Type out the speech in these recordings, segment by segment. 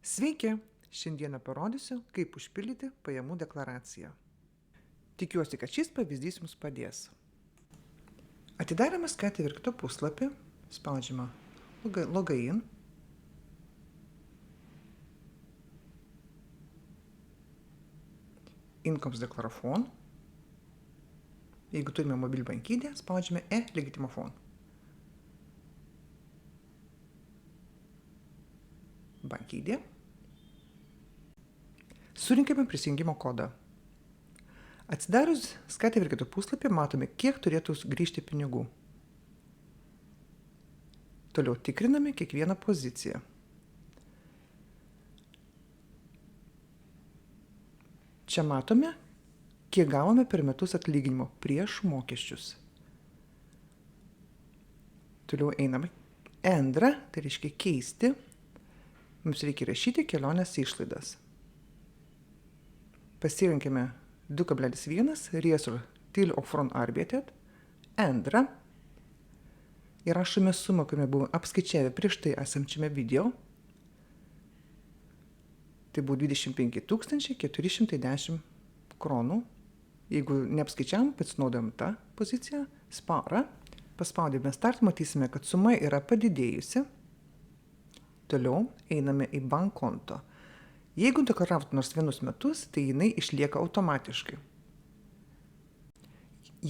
Sveiki! Šiandieną parodysiu, kaip užpildyti pajamų deklaraciją. Tikiuosi, kad šis pavyzdys jums padės. Atidarėme Skatė.lt puslapį, spaudžiame Login. Inkomstdeklaration. Jeigu turime mobilų bankydę, spaudžiame E-legitimafon. Bankydė. Surinkime prisijungimo kodą. Atsidarius Skatė.lt puslapį matome, kiek turėtų grįžti pinigų. Toliau tikriname kiekvieną poziciją. Čia matome, kiek gavome per metus atlyginimo prieš mokesčius. Toliau einame Endra, tai reiškia keisti. Mums reikia rašyti kelionės išlaidas. Pasirinkime 2,1 Resor till och från arbetet, Endra. Įrašome sumą, kurią buvome apskaičiavę prieš tai esančiame video. Tai buvo 25 410 kronų. Jeigu neapskaičiavom, pasinaudojom tą poziciją, spara. Paspaudėme start, matysime, kad suma yra padidėjusi. Toliau einame į bank konto. Jeigu deklaravot nors vienus metus, tai jinai išlieka automatiškai.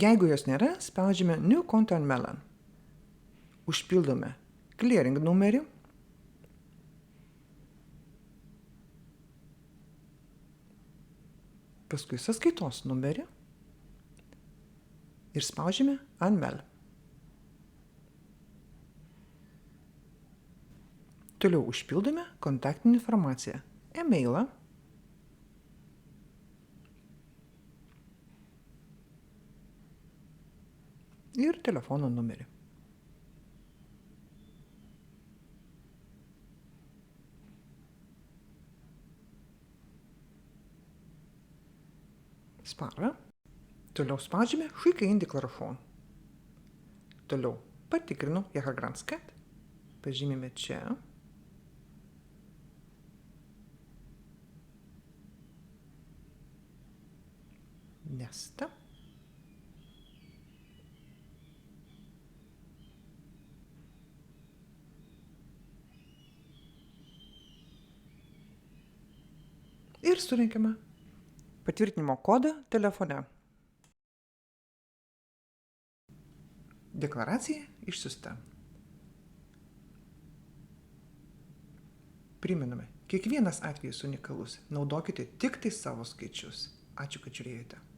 Jeigu jos nėra, spaudžiame New Konto anmälan. Užpildome clearing numerį. Paskui sąskaitos numerį. Ir spaudžiame Anmäl. Toliau užpildome kontaktinę informaciją. E-mailą. Ir telefono numerį. Spara. Toliau spaudžiame Skicka in deklaration. Toliau patikrinu, jag har granskat. Pažymime čia. Nästa. Ir surinkime patvirtinimo kodą telefone. Deklaracija išsiųsta. Primename, kiekvienas atvejis unikalus. Naudokite tik tai savo skaičius. Ačiū, kad žiūrėjote.